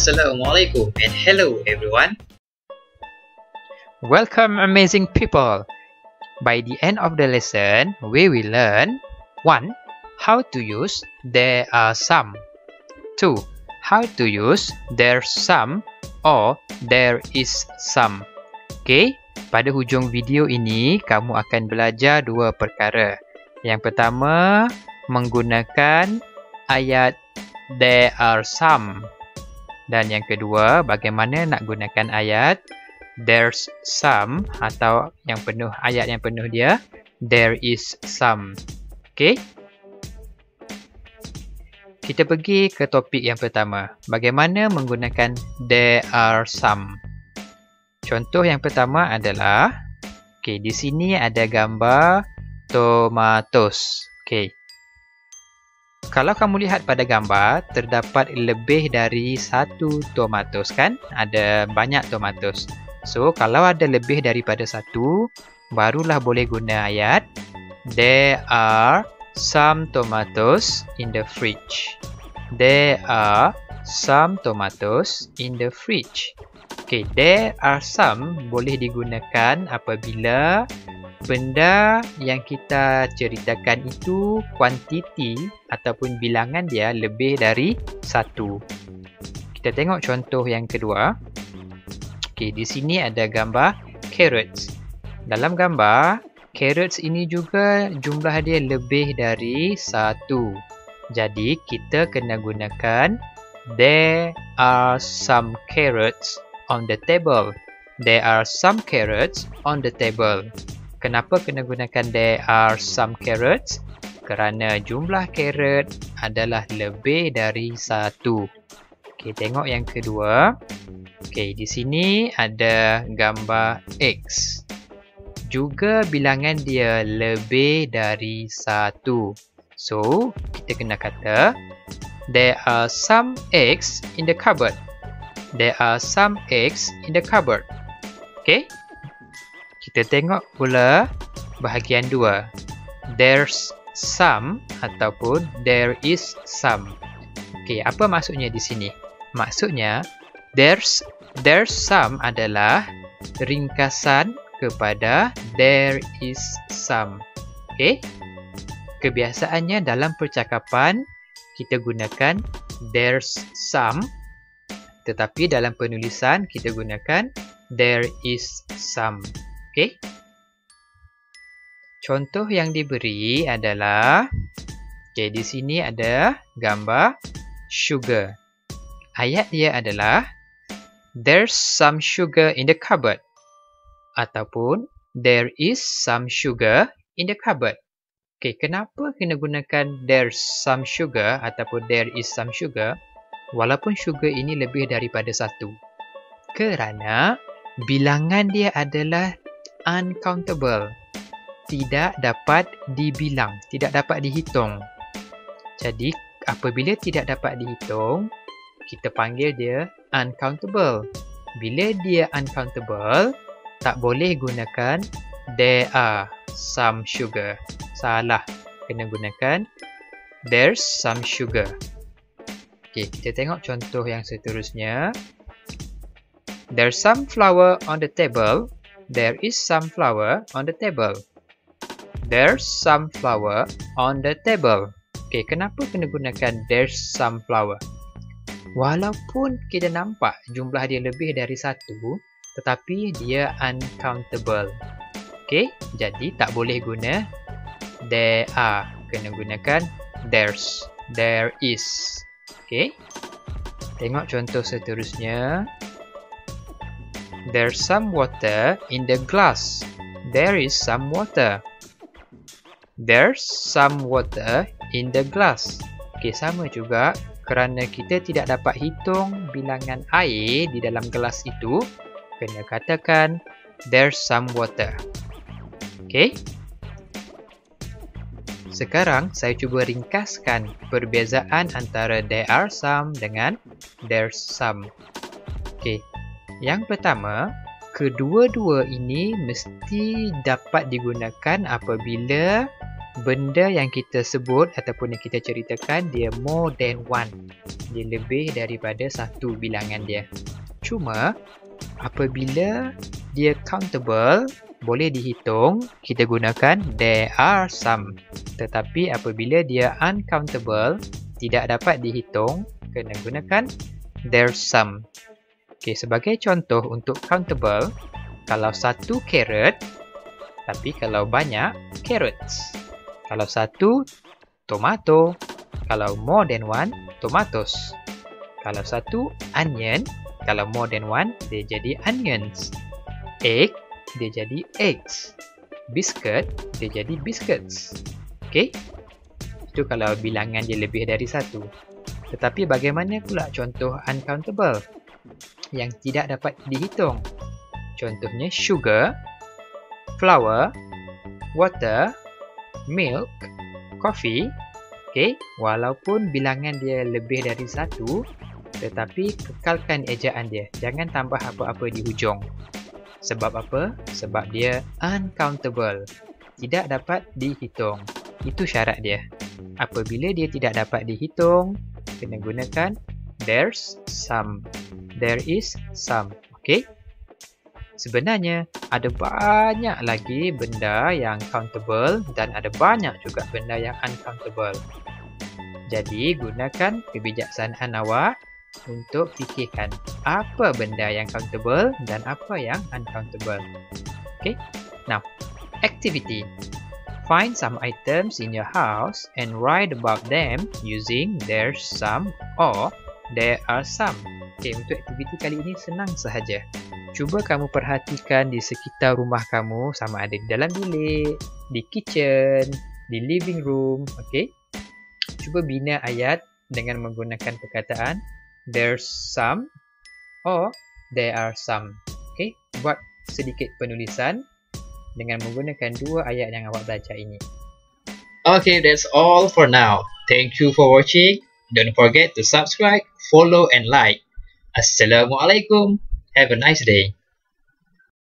Assalamualaikum and hello everyone. Welcome amazing people. By the end of the lesson, we will learn 1. How to use there are some. 2. How to use there's some or there is some. Okay, pada hujung video ini kamu akan belajar dua perkara. Yang pertama, menggunakan ayat there are some. Dan yang kedua, bagaimana nak gunakan ayat there's some atau yang penuh, ayat yang penuh dia there is some. Okey. Kita pergi ke topik yang pertama. Bagaimana menggunakan there are some. Contoh yang pertama adalah di sini ada gambar tomatoes. Okey. Kalau kamu lihat pada gambar, terdapat lebih dari satu tomatos kan? Ada banyak tomatos. So, kalau ada lebih daripada satu, barulah boleh guna ayat there are some tomatoes in the fridge. There are some tomatoes in the fridge. Okay, there are some boleh digunakan apabila benda yang kita ceritakan itu kuantiti ataupun bilangan dia lebih dari satu. Kita tengok contoh yang kedua. Okey, di sini ada gambar carrots. Dalam gambar, carrots ini juga jumlah dia lebih dari satu. Jadi, kita kena gunakan there are some carrots on the table. There are some carrots on the table. Kenapa kena gunakan there are some carrots? Kerana jumlah carrot adalah lebih dari satu. Okey, tengok yang kedua. Okey, di sini ada gambar X. Juga bilangan dia lebih dari satu. So, kita kena kata there are some X in the cupboard. There are some X in the cupboard. Okey? Kita tengok pula bahagian dua. There's some ataupun there is some. Okey, apa maksudnya di sini? Maksudnya there's some adalah ringkasan kepada there is some. Okey? Kebiasaannya dalam percakapan kita gunakan there's some, tetapi dalam penulisan kita gunakan there is some. Okey. Contoh yang diberi adalah di sini ada gambar sugar. Ayat dia adalah there's some sugar in the cupboard ataupun there is some sugar in the cupboard. Okey, kenapa kena gunakan there's some sugar ataupun there is some sugar walaupun sugar ini lebih daripada satu? Kerana bilangan dia adalah uncountable, tidak dapat dibilang, tidak dapat dihitung. Jadi, apabila tidak dapat dihitung, kita panggil dia uncountable. Bila dia uncountable, tak boleh gunakan there are some sugar. Salah, kena gunakan there's some sugar. Okey, kita tengok contoh yang seterusnya. There's some flour on the table. There is some flour on the table. There's some flour on the table. Okey, kenapa kena gunakan there's some flour? Walaupun kita nampak jumlah dia lebih dari satu, tetapi dia uncountable. Okey, jadi tak boleh guna there are. Kena gunakan there's, there is. Okey. Tengok contoh seterusnya. There's some water in the glass. There is some water. There's some water in the glass. Okey, sama juga kerana kita tidak dapat hitung bilangan air di dalam gelas itu, kena katakan there's some water. Okey. Sekarang saya cuba ringkaskan perbezaan antara there are some dengan there's some. Okey. Yang pertama, kedua-dua ini mesti dapat digunakan apabila benda yang kita sebut ataupun yang kita ceritakan dia more than one. Dia lebih daripada satu bilangan dia. Cuma apabila dia countable, boleh dihitung, kita gunakan there are some. Tetapi apabila dia uncountable, tidak dapat dihitung, kena gunakan there's some. Okey, sebagai contoh untuk countable, kalau satu carrot, tapi kalau banyak carrots. Kalau satu tomato, kalau more than one tomatoes. Kalau satu onion, kalau more than one dia jadi onions. Egg dia jadi eggs. Biscuit dia jadi biscuits. Okey? Itu kalau bilangan dia lebih dari satu. Tetapi bagaimana pula contoh uncountable yang tidak dapat dihitung? Contohnya sugar, flour, water, milk, coffee. Okey, walaupun bilangan dia lebih dari satu, tetapi kekalkan ejaan dia. Jangan tambah apa-apa di hujung. Sebab apa? Sebab dia uncountable. Tidak dapat dihitung. Itu syarat dia. Apabila dia tidak dapat dihitung, kena gunakan there's some. There is some. Okey? Sebenarnya ada banyak lagi benda yang countable dan ada banyak juga benda yang uncountable. Jadi gunakan kebijaksanaan awak untuk fikirkan apa benda yang countable dan apa yang uncountable. Okay? Now, activity. Find some items in your house and write about them using there's some or there are some. Okay, untuk aktiviti kali ini senang sahaja. Cuba kamu perhatikan di sekitar rumah kamu, sama ada di dalam bilik, di kitchen, di living room. Okay? Cuba bina ayat dengan menggunakan perkataan there's some or there are some. Okay? Buat sedikit penulisan dengan menggunakan dua ayat yang awak belajar ini. Okay, that's all for now. Thank you for watching. Don't forget to subscribe, follow and like. Assalamualaikum. Have a nice day.